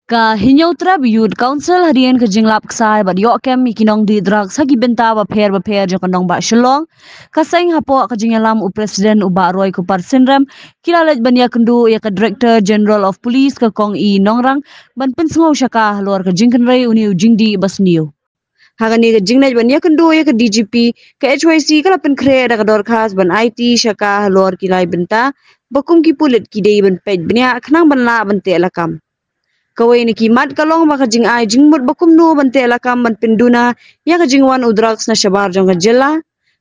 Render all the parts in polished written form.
Ka hinyau trap youth council harian ke jinglap ksai bat yok kem ikinong di drug sagi benta ba pher jo kanong ba shalong kaseng hapo ke jingalam u presiden u ba roy kupar sindram kilalet bania kendu ya ke director general of police ke kong I nongrang ban pensngau syaka luar ke jingkenrei uni jingdi basniu hagani ke jingnaj bania kendu ya ke DGP ke HYC kala pen kre da ke dorkas ban IT syaka luar kilai benta bakum ki pulit ki dei ban pej bania khnang ban la ban te lakam kawai ni kimat kalong maka jing ai jing mut bakum nu bante lakam ban pinduna ya ka jing wan udrugs na shabar jong jela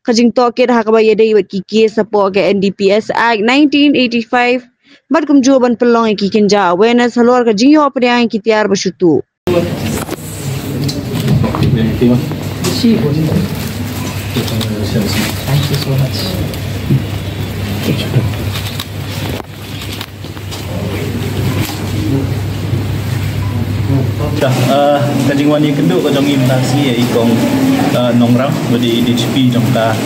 ka jing to ke ha ka ba yedei wat ki ke sapo ke NDPS Act 1985 bat kum jo ban pelong ki kinja awareness halor ka jing yo pryang ki tiar bashutu Thank you so much. Kajing wani kenduk ke jong imtasi ikong nongrang badi DGP jong ka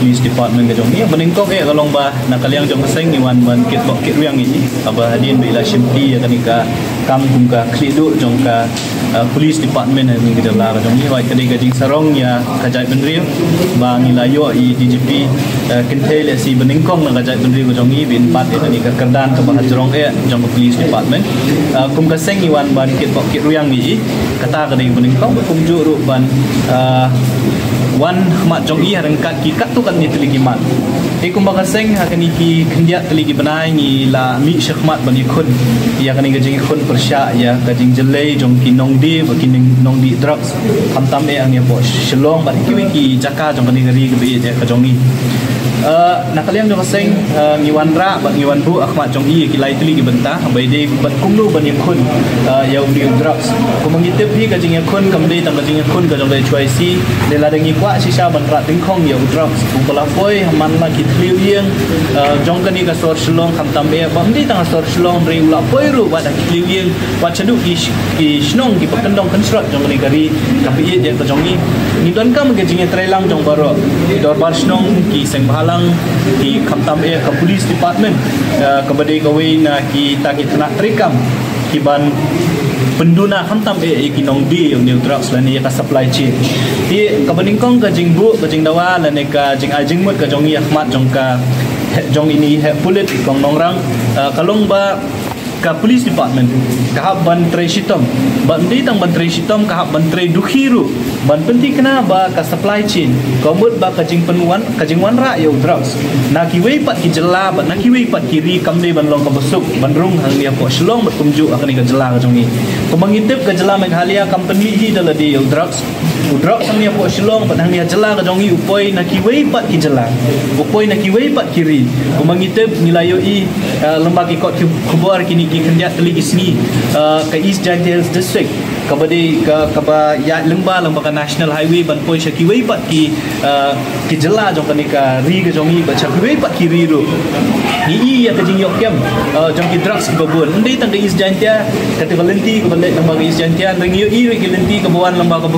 police department ke jong ni meningkok kalong ba nakaliang jong seng ni wan ban kit ruyang ini aba hadin bila shimpi ya kanika kam kum ka klidu jong ka police department ni ke jala jong ni wai kadai kajing sarong ya kajai benri ba ngilayo I DGP kentel si meningkong na kajai benri ke jong ni bin pat ni ka kerdan ke bah jong jong police department kum ka seng ni wan ban kit ruyang ni kata kadai meningkong kum ju ru ban wan mat jong I harengkat ki kat tu kan ni teligi mat kum ba ka seng ha kani ki kendiat teligi benai ni la mi sykhmat ban ikun ya kani gajing ikun persya ya gajing jelai jong ki nong di ba ki nong di drugs kam tam ang ni bo shlong ba ki jaka jong kani gari ke be ka jong ni nakaliang jong seng ngiwan ra ba ngiwan bu akhmat jong I ki lai teligi benta bai de bat kumlu ban ikun ya di drugs kumangitip hi gajing ikun kam de tang gajing ikun ka jong le HYC de la dengi kwa sisa ban ra tingkhong ya drugs bukala poi man la ki tliu yeng jong kani ka sor shlong kam tam be ba mdi tang sor shlong ri la poi ru ba da ki tliu yeng wa chadu ki shnong ki pakandong construct jong kani gari ka pi ye ka jong ni don kam gajing trelang jong baro dor bar shnong ki seng balang ki kam tam ka police department ka badai gawe na ki ta ki tnak trikam ki ban penduna hantam ki nong di new drugs lani ka supply chain ti ka baningkong ka jingbu ka jingdawa lani ka jing ajing mut ka jongi ahmad jong ka jong ini pulit kong nongrang kalong ba ka police department ka ban tre shitom ban di tang ban tre shitom ka ban tre dukhiru ban penti kena ba ka supply chain komut ba ka jing penuan ka jing wan ra yo drugs na ki wei pat ki jela ba na ki wei pat ki ri kam de ban long ka besuk ban rung hang dia po shlong bat kumju akani ka jela ka jong ni pemangitip ka jela meghalia company hi dala di yo drugs drugs hang dia po shlong ban hang dia jela ka jong ni upoi na ki wei pat ki jela upoi na ki wei pat ki ri pemangitip nilayo I lembaga kot kubur kini ki kendiat teligi sini ke East Giant Hills District kabadi ka ya lembaga national highway ban poi syaki wei pat ki jela jong kani ka ri ke jong I ba syaki wei pat ki ri ru I ya ke jing yok kem jong ki drugs ki babun ndai tang East Giant ya kata valenti ke balik lembaga East Giant ya ngi I ki lenti ke bawan lembaga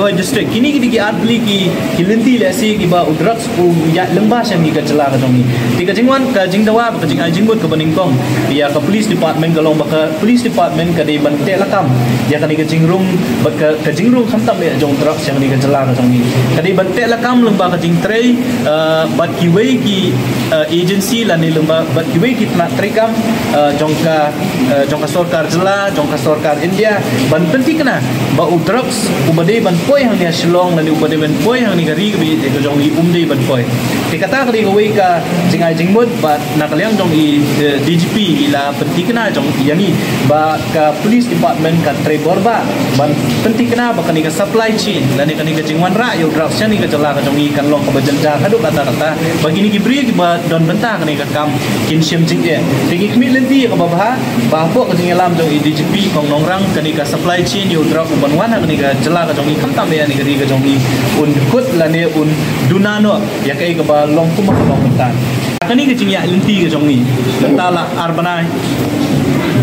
boy district kini ki adli ki lenti le si ki ba drugs u ya lembaga syaki ka jela ka jong ni ti ka jingwan ka jingdawa ka jing ajing mut ka baningkong ya ka police department kalong baka police department ka de ban te lakam ya kani ka jingrung baka ka jingrung khamtam ya jong drugs yang ni ka jela ka jong ni ka de ban te lakam lemba ka jing trei bat ki wei ki agency la ni lemba bat ki wei ki tna trekam jong ka sarkar jela jong ka sarkar India ban penti kena ba drugs ubade ban poi hang dia shlong la ni ubade ban poi hang ni ka ri bi ka jong ni umde ban poi ti kata ka ka wei ka jing ai jing mut bat nakaliang jong I DGP ila penti kena jong yani ba ka police department ka Trevor ba ban penti kena ba kani ka supply chain lani kani ka jingwan ra yo drugs yani ka jala ka jong I kan long ka bajanja kadu kata bagi ni ki bri ki ba don benta kani ka kam kin sim jing e tingi kmi lenti ka ba po ka jing alam jong DGP kong nongrang kani ka supply chain yo drugs ban wan kani ka jala ka jong I kam tam ya ni ka jong I un kut lani un dunano ya kai ka ba long kuma long benta kani ke jing ya lenti ke jong ni tala arbanai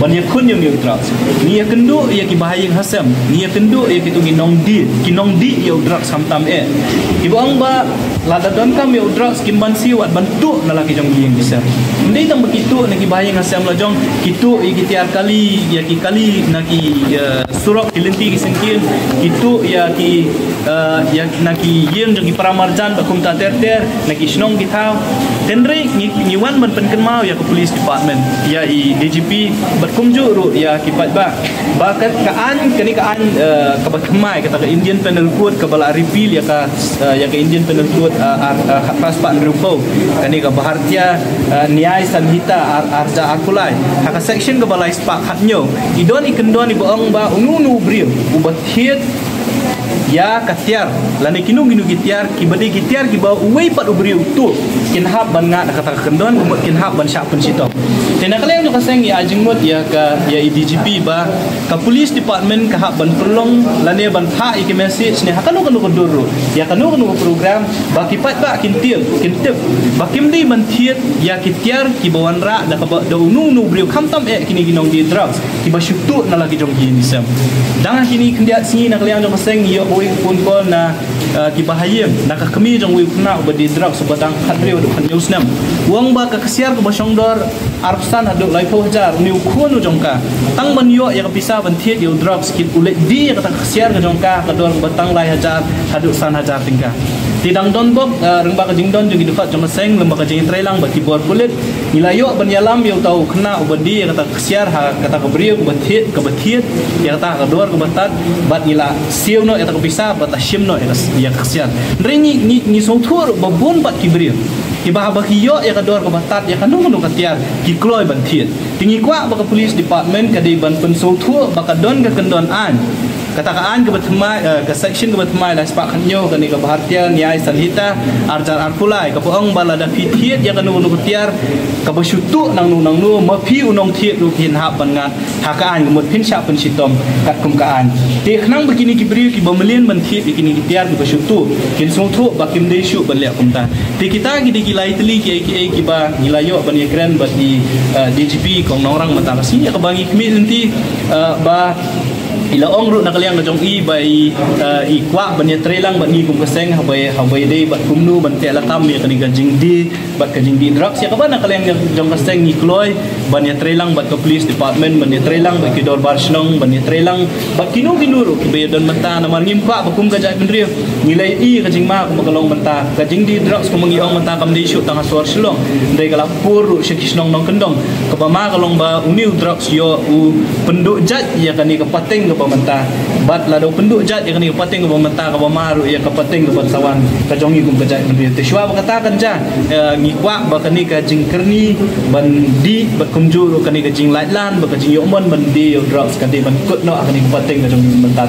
banyak kun yang drugs ni ya kendu ya ki bahaya hasam ni ya kendu ya ki tungi nong di ya drugs samtam ibu ang ba lada don kam ya drugs kim ban si wat bantu na laki jong yang bisa ndai tang begitu na ki bahaya hasam la jong kitu ya ki tiar kali ya ki kali na ki surok kilenti ki sengkin kitu ya ki ya na ki yang jong ki paramarjan bakum ta ter na ki snong ki thau tenre ni wan ban pen mau ya ke police department ya i DGP berkumju ru ya kipat ba kat kaan kani kaan ka bakmai kata ke Indian Penal Code ka bala repeal ya ka Indian Penal Code paspan rupo kani ka Bharatiya Nyay Sanhita arja akulai haka section ka bala spak hatnyo idon ikendon iboong ba unu brio ubat hit ya katiar lani kinu gitiar kibadi gitiar ki ba uwei pat ubri utu kinhab ban nga kata kendon umut kinhab ban syak pun sitok tena kala yang kaseng ya ajingmut ya ka ya DGP ba ka police department ka hab ban perlong lani ban ha iki message ni hakanu kanu kodoro ya kanu program ba kipat ba kintip ba kimdi ban thiet ya kitiar ki bawan ra da ka da unu bri khamtam kini ginong di drugs ki ba syuktu na lagi jong gi nisam dangan kini kendiat sini na kala yang kaseng ya oi pun pun na kibahayam nak kami jong wi kena ubadi drug sebatang hadri udah news nam uang ba ka kesiar ke basongdor arpsan aduk lai po hajar ni ukun jongka tang banyo ya kapisa bantiet yo drugs kit ulet di kata kesiar ke jongka kador batang lai hajar haduk san hajar tingkah tidang don bob rengba ka jingdon juga dekat jong seng lembaga jing trelang bagi bor kulit nilayo banyalam yo tahu kena ubadi kata kesiar kata kebriu ke batiet ya kata kador ke batat bat nila siu no ya bisa bata shim no ya kasian rini ni sotur babon bat kibriu iba bakiyo ya kador ke batat ya kanu katiar ki kloi ban thiet tingi kwa baka police department kadi ban pen sotur baka don ke kendon an katakaan ke batmai ke section ke batmai la spak khanyo kani ke Bharatiya Nyay Sanhita arjar arkulai ke poong bala da pithiet ya kanu katiar ke basyutu nang nu mapi unong thiet ru hin hab ban ngat hakaan ke mut pin syak pen sitom kat kumkaan te khnang begini kibriu ki bamelien ban thiet ikini kitiar ke basyutu kin songthu bakim deshu ban lek kumta te kita ki dikilai teli ki ba nilayo ban ekran bat di DGP kong norang mata kasih ya ke bagi kami nanti ba ila ong ru nakaliang jong i bai i kwa banya trelang bat ni kum keseng habai dei bat kumnu ban te lakam ya kani ganjing di bat ganjing di drugs ya kaban nakaliang jong keseng ni kloi banya trelang bat ke police department banya trelang bat kidor barshnong banya trelang bat kinu ru ki bay don menta namar ngim kwa bakum gajai benriu nilai i ganjing ma kum kalong menta ganjing di drugs kum ngi ong menta kam di shu tang asor shlong dei kala pur ru shekisnong nong kendong kabama kalong ba uniu drugs yo u penduk jat ya kani ke pateng pemerintah bat lado penduk jat yang ni kepating ke pemerintah ke maru ya kepating ke bangsawan kajongi kum kejat menteri teswa berkatakan ja ngikwa bakani ka jingkerni bandi bat kumjuru kani ka jing laitlan bakajing yomon bandi yo drugs kadi ban kutno akani kepating ke jong pemerintah